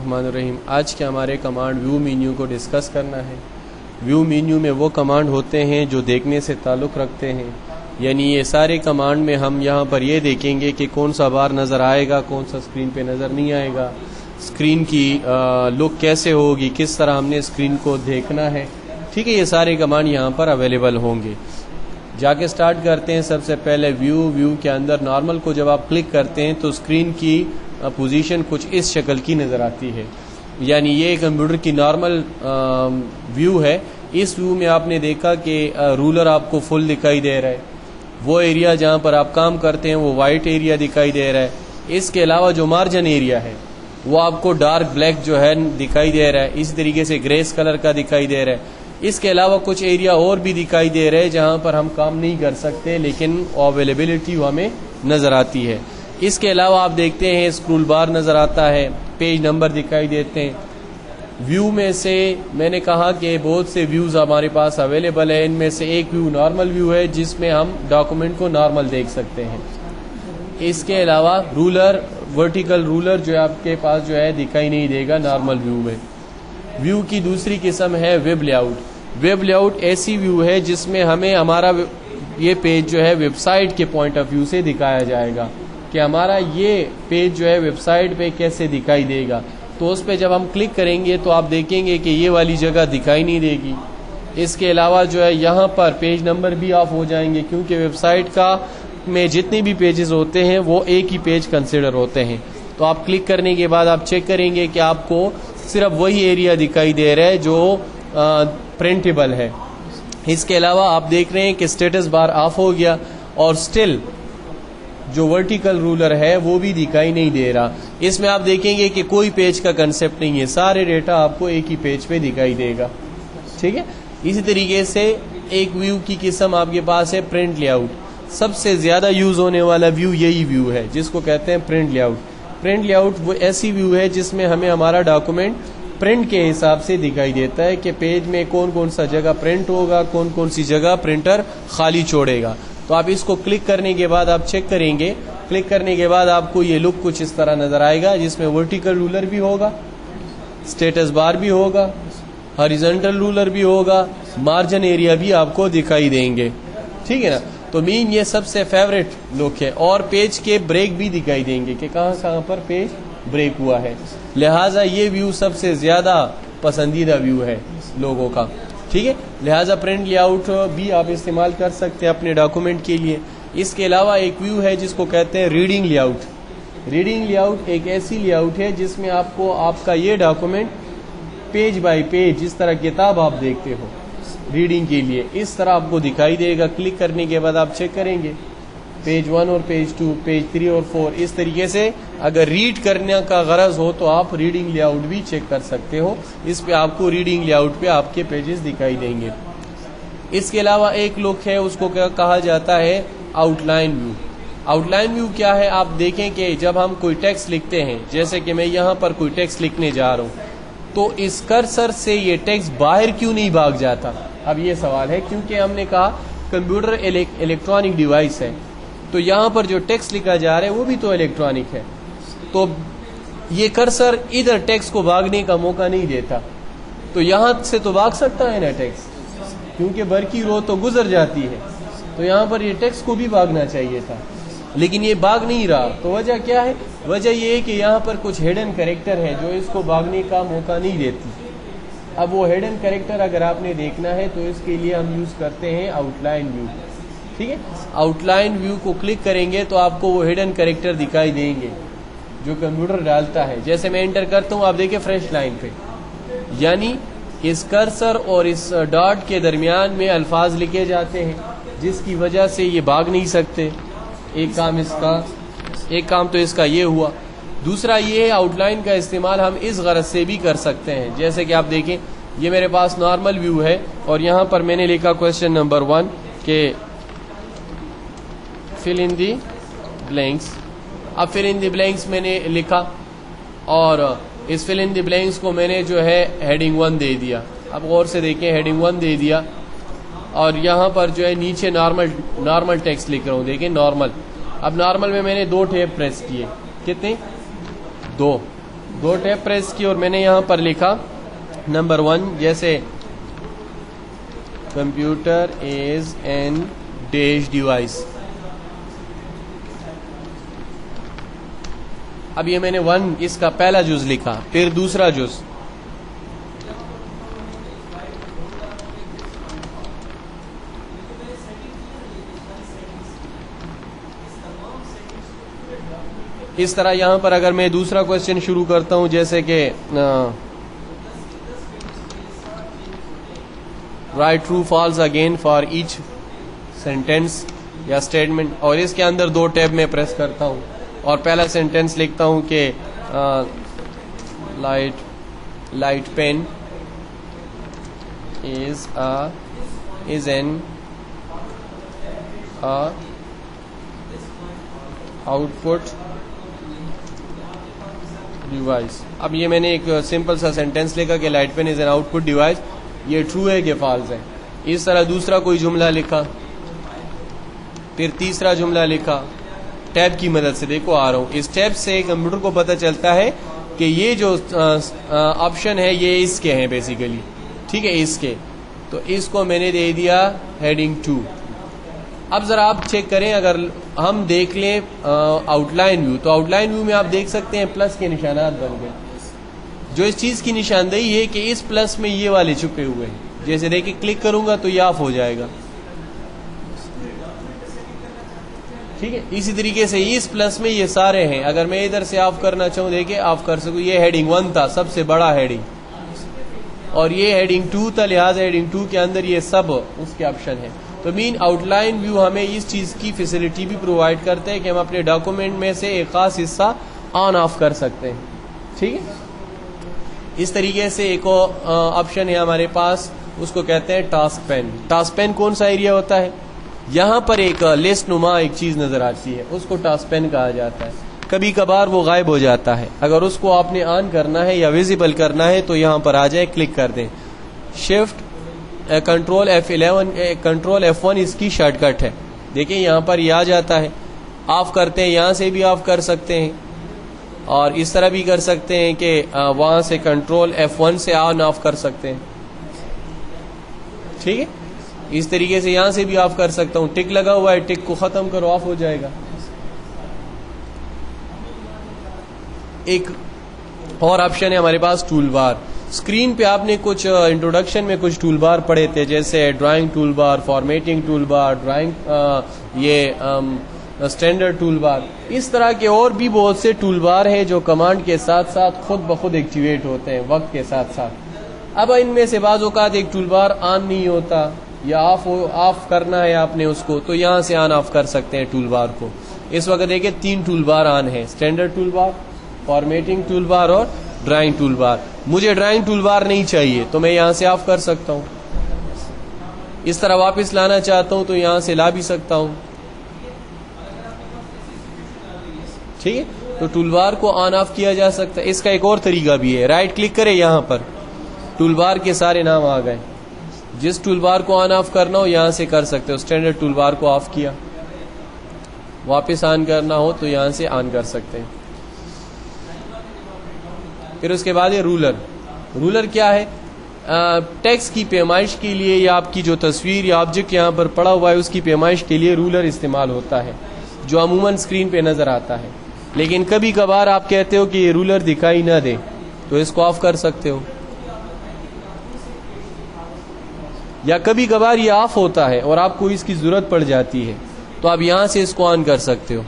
الرحمن الرحیم. آج کے ہمارے کمانڈ ویو مینیو کو ڈسکس کرنا ہے. ویو مینیو میں وہ کمانڈ ہوتے ہیں جو دیکھنے سے تعلق رکھتے ہیں، یعنی یہ سارے کمانڈ میں ہم یہاں پر یہ دیکھیں گے کہ کون سا بار نظر آئے گا، کون سا اسکرین پہ نظر نہیں آئے گا، اسکرین کی لک کیسے ہوگی، کس طرح ہم نے اسکرین کو دیکھنا ہے. ٹھیک ہے، یہ سارے کمانڈ یہاں پر اویلیبل ہوں گے. جا کے سٹارٹ کرتے ہیں. سب سے پہلے ویو کے اندر نارمل کو جب آپ کلک کرتے ہیں تو اسکرین کی پوزیشن کچھ اس شکل کی نظر آتی ہے، یعنی یہ کمپیوٹر کی نارمل ویو ہے. اس ویو میں آپ نے دیکھا کہ رولر آپ کو فل دکھائی دے رہا ہے، وہ ایریا جہاں پر آپ کام کرتے ہیں وہ وائٹ ایریا دکھائی دے رہا ہے. اس کے علاوہ جو مارجن ایریا ہے وہ آپ کو ڈارک بلیک جو ہے دکھائی دے رہا ہے، اسی طریقے سے گریس کلر کا دکھائی دے رہا ہے. اس کے علاوہ کچھ ایریا اور بھی دکھائی دے رہے ہیں جہاں پر ہم کام نہیں کر سکتے لیکن اویلیبلٹی ہمیں نظر آتی ہے. اس کے علاوہ آپ دیکھتے ہیں اسکرول بار نظر آتا ہے، پیج نمبر دکھائی دیتے ہیں. ویو میں سے میں نے کہا کہ بہت سے ویوز ہمارے پاس اویلیبل ہے. ان میں سے ایک ویو نارمل ویو ہے جس میں ہم ڈاکومنٹ کو نارمل دیکھ سکتے ہیں. اس کے علاوہ رولر، ورٹیکل رولر جو آپ کے پاس جو ہے دکھائی نہیں دے گا نارمل ویو میں. ویو کی دوسری قسم ہے web lay out. Web lay out ایسی ویو ہے جس میں ہمیں ہمارا یہ پیج جو ہے ویب سائٹ کے پوائنٹ آف ویو سے دکھایا جائے گا کہ ہمارا یہ پیج جو ہے ویب سائٹ پہ کیسے دکھائی دے گا. تو اس پہ جب ہم کلک کریں گے تو آپ دیکھیں گے کہ یہ والی جگہ دکھائی نہیں دے گی. اس کے علاوہ جو ہے یہاں پر پیج نمبر بھی آف ہو جائیں گے کیونکہ ویب سائٹ کا میں جتنے بھی پیجز ہوتے ہیں وہ ایک ہی پیج کنسیڈر ہوتے ہیں. تو آپ کلک کرنے کے بعد آپ چیک کریں گے کہ آپ کو صرف وہی ایریا دکھائی دے رہا ہے جو پرنٹیبل ہے. اس کے علاوہ آپ دیکھ رہے ہیں کہ اسٹیٹس بار آف ہو گیا اور سٹل جو ورٹیکل رولر ہے وہ بھی دکھائی نہیں دے رہا. اس میں آپ دیکھیں گے کہ کوئی پیج کا کنسپٹ نہیں ہے، سارے ڈیٹا آپ کو ایک ہی پیج پہ دکھائی دے گا. ٹھیک ہے، اسی طریقے سے ایک ویو کی قسم آپ کے پاس ہے پرنٹ لے آؤٹ. سب سے زیادہ یوز ہونے والا ویو یہی ویو ہے جس کو کہتے ہیں print lay out. Print lay out وہ ایسی ویو ہے جس میں ہمیں ہمارا ڈاکومنٹ پرنٹ کے حساب سے دکھائی دیتا ہے کہ پیج میں کون کون سا جگہ پرنٹ ہوگا، کون کون سی جگہ پرنٹر خالی چھوڑے گا. تو آپ اس کو کلک کرنے کے بعد آپ چیک کریں گے. کلک کرنے کے بعد آپ کو یہ لک کچھ اس طرح نظر آئے گا جس میں ورٹیکل رولر بھی ہوگا، اسٹیٹس بار بھی ہوگا، ہاریزونٹل رولر بھی ہوگا، مارجن ایریا بھی آپ کو دکھائی دیں گے. ٹھیک ہے نا. تو مین یہ سب سے فیوریٹ لک ہے. اور پیج کے بریک بھی دکھائی دیں گے کہ کہاں کہاں پر پیج بریک ہوا ہے. لہٰذا یہ ویو سب سے زیادہ پسندیدہ ویو ہے لوگوں کا. ٹھیک ہے، لہٰذا پرنٹ لے آؤٹ بھی آپ استعمال کر سکتے ہیں اپنے ڈاکومنٹ کے لیے. اس کے علاوہ ایک ویو ہے جس کو کہتے ہیں reading lay out. Reading lay out ایک ایسی لے آؤٹ ہے جس میں آپ کو آپ کا یہ ڈاکومنٹ پیج بائی پیج جس طرح کتاب آپ دیکھتے ہو ریڈنگ کے لیے اس طرح آپ کو دکھائی دے گا. کلک کرنے کے بعد آپ چیک کریں گے پیج 1 اور پیج 2، پیج 3 اور 4. اس طریقے سے اگر ریڈ کرنے کا غرض ہو تو آپ ریڈنگ لے آؤٹ بھی چیک کر سکتے ہو. اس پہ آپ کو ریڈنگ لے آؤٹ پہ آپ کے پیجز دکھائی دیں گے. اس کے علاوہ ایک لک ہے اس کو کہا جاتا ہے outline view. Outline view کیا ہے؟ آپ دیکھیں کہ جب ہم کوئی ٹیکسٹ لکھتے ہیں، جیسے کہ میں یہاں پر کوئی ٹیکسٹ لکھنے جا رہا ہوں، تو اس کرسر سے یہ ٹیکسٹ باہر کیوں نہیں بھاگ جاتا؟ اب یہ سوال ہے کیونکہ ہم نے کہا کمپیوٹر الیکٹرانک ڈیوائس ہے، تو یہاں پر جو ٹیکسٹ لکھا جا رہا ہے وہ بھی تو الیکٹرانک ہے. تو یہ کرسر ادھر ٹیکسٹ کو بھاگنے کا موقع نہیں دیتا. تو یہاں سے تو بھاگ سکتا ہے نا ٹیکسٹ، کیونکہ برقی رو تو گزر جاتی ہے. تو یہاں پر یہ ٹیکسٹ کو بھی بھاگنا چاہیے تھا لیکن یہ بھاگ نہیں رہا. تو وجہ کیا ہے؟ وجہ یہ ہے کہ یہاں پر کچھ ہڈن کریکٹر ہے جو اس کو بھاگنے کا موقع نہیں دیتی. اب وہ ہڈن کریکٹر اگر آپ نے دیکھنا ہے تو اس کے لیے ہم یوز کرتے ہیں آؤٹ لائن ویو. ٹھیک ہے، آؤٹ لائن ویو کو کلک کریں گے تو آپ کو وہ ہڈن کریکٹر دکھائی دیں گے جو کمپیوٹر ڈالتا ہے. جیسے میں انٹر کرتا ہوں، آپ دیکھیں فریش لائن پہ، یعنی اس کرسر اور اس ڈاٹ کے درمیان میں الفاظ لکھے جاتے ہیں جس کی وجہ سے یہ بھاگ نہیں سکتے. ایک کام تو اس کا یہ ہوا. دوسرا یہ ہے آؤٹ لائن کا استعمال ہم اس غرض سے بھی کر سکتے ہیں. جیسے کہ آپ دیکھیں یہ میرے پاس نارمل ویو ہے اور یہاں پر میں نے لکھا کویسچن نمبر 1 کہ فل ان دی بلینکس. اب فل ان دی بلینکس میں نے لکھا اور اس فل ان دی بلینکس کو میں نے جو ہے ہیڈنگ 1 دے دیا. اب غور سے دیکھیں ہیڈنگ 1 دے دیا اور یہاں پر جو ہے نیچے نارمل ٹیکسٹ لکھ رہا ہوں. دیکھیں نارمل. اب نارمل میں نے 2 ٹیب پریس کیے. کتنے؟ 2. دو ٹیب پریس کی اور میں نے یہاں پر لکھا نمبر 1 جیسے computer is an dash device. اب یہ میں نے 1 اس کا پہلا جز لکھا, پھر دوسرا جز اس طرح. یہاں پر اگر میں دوسرا کوشچن شروع کرتا ہوں جیسے کہ right true false again for each sentence یا اسٹیٹمنٹ, اور اس کے اندر 2 ٹیب میں پریس کرتا ہوں اور پہلا سینٹینس لکھتا ہوں کہ light pen is an output device. اب یہ میں نے ایک سمپل سا سینٹینس لکھا کہ light pen is an output device, یہ ٹرو ہے کہ فالس ہے. اس طرح دوسرا کوئی جملہ لکھا, پھر تیسرا جملہ لکھا, ٹیب کی مدد سے. دیکھو آ رہا ہوں, اس ٹیب سے کمپیوٹر کو پتہ چلتا ہے کہ یہ جو آپشن ہے یہ اس کے ہیں بیسیکلی, ٹھیک ہے, اس کے. تو اس کو میں نے دے دیا ہیڈنگ 2. اب ذرا آپ چیک کریں, اگر ہم دیکھ لیں آؤٹ لائن ویو, تو آؤٹ لائن ویو میں آپ دیکھ سکتے ہیں پلس کے نشانات بن گئے, جو اس چیز کی نشاندہی ہے کہ اس پلس میں یہ والے چھپے ہوئے ہیں. جیسے دیکھیں کلک کروں گا تو یہ آف ہو جائے گا, ٹھیک ہے. اسی طریقے سے اس پلس میں یہ سارے ہیں, اگر میں ادھر سے آف کرنا چاہوں دیکھیں آف کر سکوں. یہ ہیڈنگ 1 تھا, سب سے بڑا ہیڈنگ, اور یہ ہیڈنگ 2 تھا, لہٰذا ہیڈنگ 2 کے اندر یہ سب اس کے آپشن ہیں. تو مین آؤٹ لائن ویو ہمیں اس چیز کی فیسلٹی بھی پرووائڈ کرتے ہیں کہ ہم اپنے ڈاکومنٹ میں سے ایک خاص حصہ آن آف کر سکتے ہیں, ٹھیک ہے. اس طریقے سے ایک آپشن ہے ہمارے پاس, اس کو کہتے ہیں ٹاسک پین. ٹاسک پین کون سا ایریا ہوتا ہے؟ یہاں پر ایک لسٹ نما ایک چیز نظر آتی ہے, اس کو ٹاسک پین کہا جاتا ہے. کبھی کبھار وہ غائب ہو جاتا ہے, اگر اس کو آپ نے آن کرنا ہے یا ویزیبل کرنا ہے تو یہاں پر آ جائے, کلک کر دیں. شفٹ کنٹرول F1 اس کی شارٹ کٹ ہے. دیکھیں یہاں پر یہ آ جاتا ہے, آف کرتے ہیں, یہاں سے بھی آف کر سکتے ہیں, اور اس طرح بھی کر سکتے ہیں کہ وہاں سے کنٹرول F1 سے آن آف کر سکتے ہیں, ٹھیک ہے. اس طریقے سے یہاں سے بھی آف کر سکتا ہوں. ٹک لگا ہوا ہے, ٹک کو ختم کرو, آف ہو جائے گا. ایک اور آپشن ہے ہمارے پاس ٹول بار. اسکرین پہ آپ نے کچھ انٹروڈکشن میں کچھ ٹول بار پڑھے تھے, جیسے ڈرائنگ ٹول بار, فارمیٹنگ ٹول بار, اسٹینڈرڈ ٹول بار. اس طرح کے اور بھی بہت سے ٹول بار ہیں جو کمانڈ کے ساتھ ساتھ خود بخود ایکٹیویٹ ہوتے ہیں وقت کے ساتھ ساتھ. اب ان میں سے بعض اوقات ایک ٹول بار آن نہیں ہوتا یا آف کرنا ہے آپ نے اس کو, تو یہاں سے آن آف کر سکتے ہیں ٹول بار کو. اس وقت دیکھیں 3 ٹول بار آن ہیں, اسٹینڈرڈ ٹول بار, فارمیٹنگ ٹول بار اور ڈرائنگ ٹول بار. مجھے ڈرائنگ ٹول بار نہیں چاہیے تو میں یہاں سے آف کر سکتا ہوں. اس طرح واپس لانا چاہتا ہوں تو یہاں سے لا بھی سکتا ہوں, ٹھیک ہے. تو ٹول بار کو آن آف کیا جا سکتا ہے. اس کا ایک اور طریقہ بھی ہے, رائٹ کلک کرے, یہاں پر ٹول بار کے سارے نام آ گئے. جس ٹول بار کو آن آف کرنا ہو یہاں سے کر سکتے ہو. اسٹینڈرڈ ٹول بار کو آف کیا, واپس آن کرنا ہو تو یہاں سے آن کر سکتے ہیں. پھر اس کے بعد یہ رولر کیا ہے؟ ٹیکسٹ کی پیمائش کے لیے یا آپ کی جو تصویر یا آبجیکٹ یہاں پر پڑا ہوا ہے اس کی پیمائش کے لیے رولر استعمال ہوتا ہے, جو عموماً اسکرین پہ نظر آتا ہے. لیکن کبھی کبھار آپ کہتے ہو کہ یہ رولر دکھائی نہ دے تو اس کو آف کر سکتے ہو, یا کبھی کبھار یہ آف ہوتا ہے اور آپ کو اس کی ضرورت پڑ جاتی ہے تو آپ یہاں سے اس کو آن کر سکتے ہو.